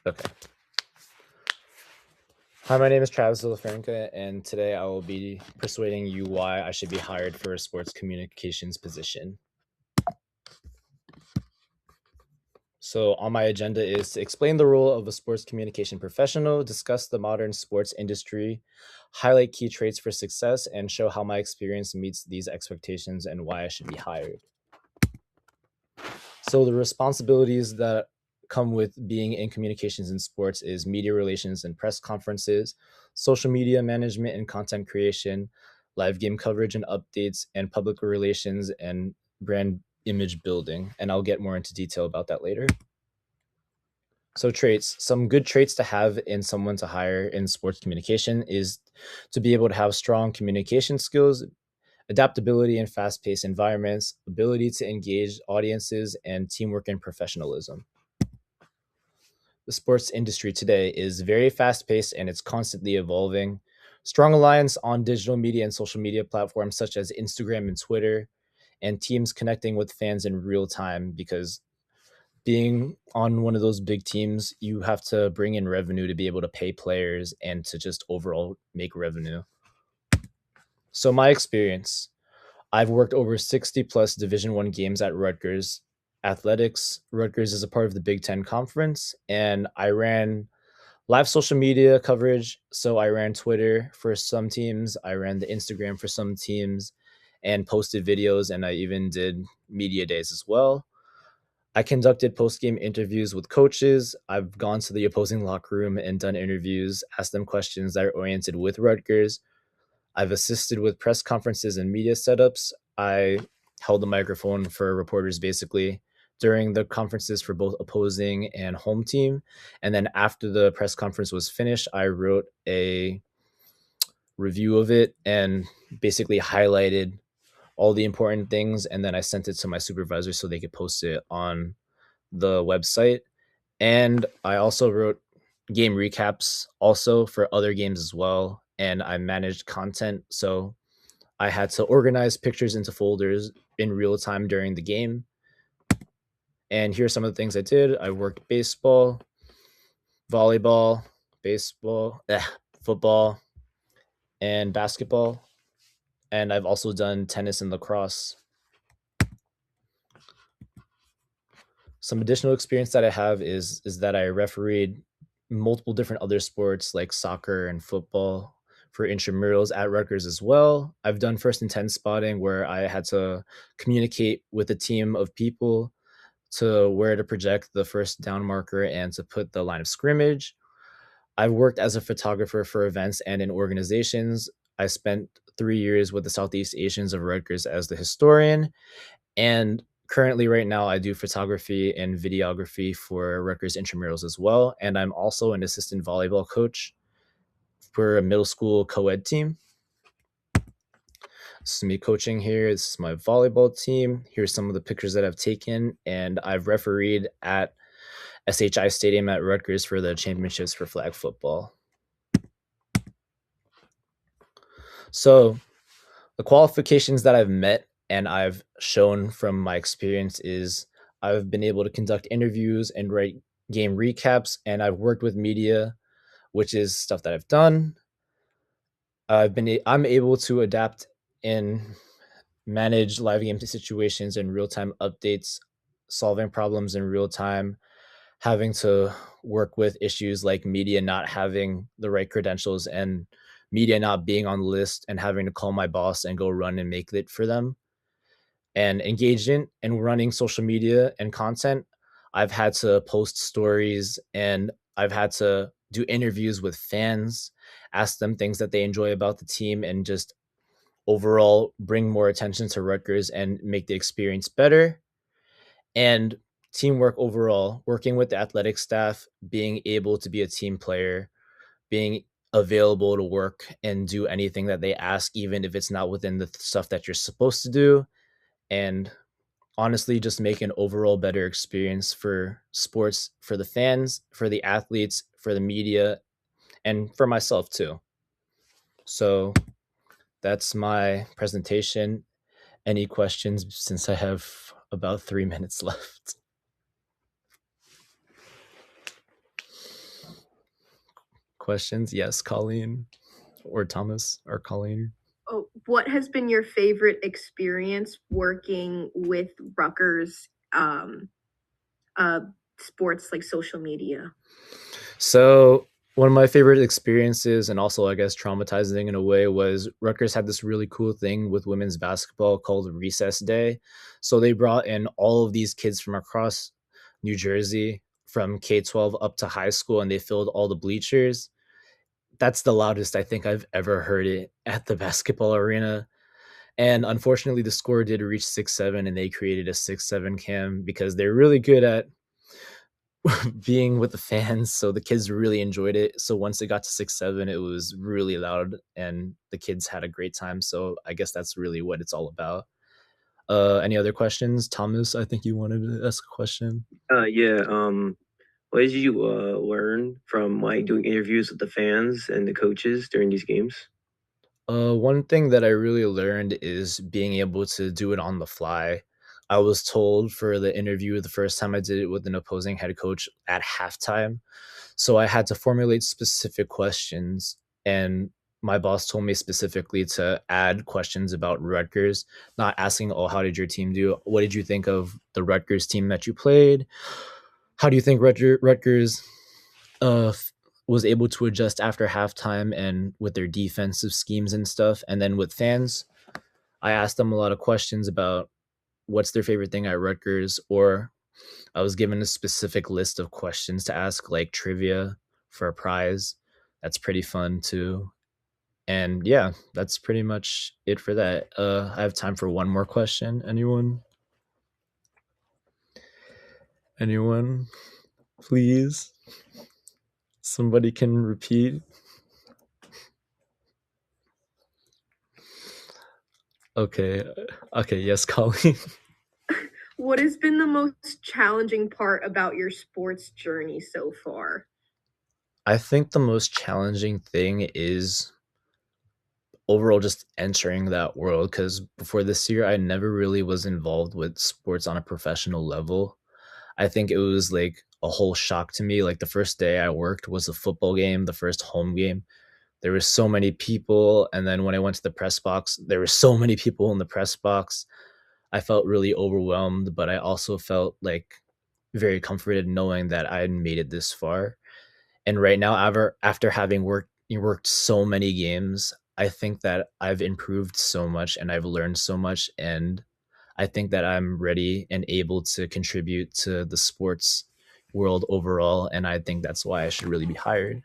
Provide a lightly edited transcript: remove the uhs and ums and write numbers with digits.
Okay. Hi, my name is Travis Villafranca, and today I will be persuading you why I should be hired for a sports communications position. So, on my agenda is to explain the role of a sports communication professional, discuss the modern sports industry, highlight key traits for success, and show how my experience meets these expectations and why I should be hired. So, the responsibilities that come with being in communications in sports is media relations and press conferences, social media management and content creation, live game coverage and updates, and public relations and brand image building. And I'll get more into detail about that later. So, traits, some good traits to have in someone to hire in sports communication is to be able to have strong communication skills, adaptability in fast paced environments, ability to engage audiences, and teamwork and professionalism. The sports industry today is very fast paced and it's constantly evolving. Strong alliance on digital media and social media platforms such as Instagram and Twitter, and teams connecting with fans in real time because being on one of those big teams, you have to bring in revenue to be able to pay players and to just overall make revenue. So, my experience, I've worked over 60 plus Division 1 games at Rutgers Athletics. Rutgers is a part of the Big 10 conference, and I ran live social media coverage. So I ran Twitter for some teams, I ran the Instagram for some teams, and posted videos, and I even did media days as well. I conducted post game interviews with coaches. I've gone to the opposing locker room and done interviews, asked them questions that are oriented with Rutgers. I've assisted with press conferences and media setups. I held the microphone for reporters basically during the conferences for both opposing and home team. And then after the press conference was finished, I wrote a review of it and basically highlighted all the important things. And then I sent it to my supervisor so they could post it on the website. And I also wrote game recaps also for other games as well. And I managed content. So I had to organize pictures into folders in real time during the game. And here's some of the things I did. I worked baseball, volleyball, baseball, football, and basketball. And I've also done tennis and lacrosse. Some additional experience that I have is that I refereed multiple different other sports like soccer and football for intramurals at Rutgers as well. I've done first and 10 spotting where I had to communicate with a team of people to where to project the first down marker and to put the line of scrimmage. I've worked as a photographer for events and in organizations. I spent 3 years with the Southeast Asians of Rutgers as the historian. And currently, right now, I do photography and videography for Rutgers intramurals as well. And I'm also an assistant volleyball coach for a middle school co-ed team. This is me coaching here. This is my volleyball team. Here's some of the pictures that I've taken. And I've refereed at SHI Stadium at Rutgers for the championships for flag football. So the qualifications that I've met and I've shown from my experience is I've been able to conduct interviews and write game recaps, and I've worked with media, which is stuff that I've done. I'm able to adapt and manage live game situations and real time updates, solving problems in real time, having to work with issues like media not having the right credentials and media not being on the list and having to call my boss and go run and make it for them. And engagement and running social media and content, I've had to post stories and I've had to do interviews with fans, ask them things that they enjoy about the team, and just overall bring more attention to Rutgers and make the experience better. And teamwork overall, working with the athletic staff, being able to be a team player, being available to work and do anything that they ask, even if it's not within the stuff that you're supposed to do. And honestly, just make an overall better experience for sports, for the fans, for the athletes, for the media, and for myself too. So that's my presentation. Any questions since I have about 3 minutes left? questions. Yes, Colleen or Thomas or Colleen. Oh, what has been your favorite experience working with Rutgers uh, sports like social media? So one of my favorite experiences, and also I guess traumatizing in a way, was Rutgers had this really cool thing with women's basketball called Recess Day. So they brought in all of these kids from across New Jersey, from K-12 up to high school, and they filled all the bleachers. That's the loudest I think I've ever heard it at the basketball arena. And unfortunately, the score did reach 6-7, and they created a 6-7 cam because they're really good at being with the fans. So the kids really enjoyed it. So once it got to 6-7, it was really loud, and the kids had a great time. So I guess that's really what it's all about. Any other questions? Thomas, I think you wanted to ask a question. Yeah. What did you learn from like doing interviews with the fans and the coaches during these games? One thing that I really learned is being able to do it on the fly. I was told for the interview the first time I did it with an opposing head coach at halftime. So I had to formulate specific questions, and my boss told me specifically to add questions about Rutgers, not asking, "Oh, how did your team do? What did you think of the Rutgers team that you played? How do you think Rutgers uh, was able to adjust after halftime and with their defensive schemes and stuff?" And then with fans, I asked them a lot of questions about what's their favorite thing at Rutgers, or I was given a specific list of questions to ask, like trivia for a prize. That's pretty fun too. And yeah, that's pretty much it for that. I have time for one more question. Anyone? Anyone? Please? Somebody can repeat. Okay. Okay, yes, Colleen. What has been the most challenging part about your sports journey so far? I think the most challenging thing is overall just entering that world, because before this year I never really was involved with sports on a professional level. I think it was like a whole shock to me. Like the first day I worked was a football game, the first home game. There were so many people, and then when I went to the press box, there were so many people in the press box. I felt really overwhelmed, but I also felt like very comforted knowing that I had made it this far. And right now, after having worked so many games, I think that I've improved so much and I've learned so much, and I think that I'm ready and able to contribute to the sports world overall, and I think that's why I should really be hired.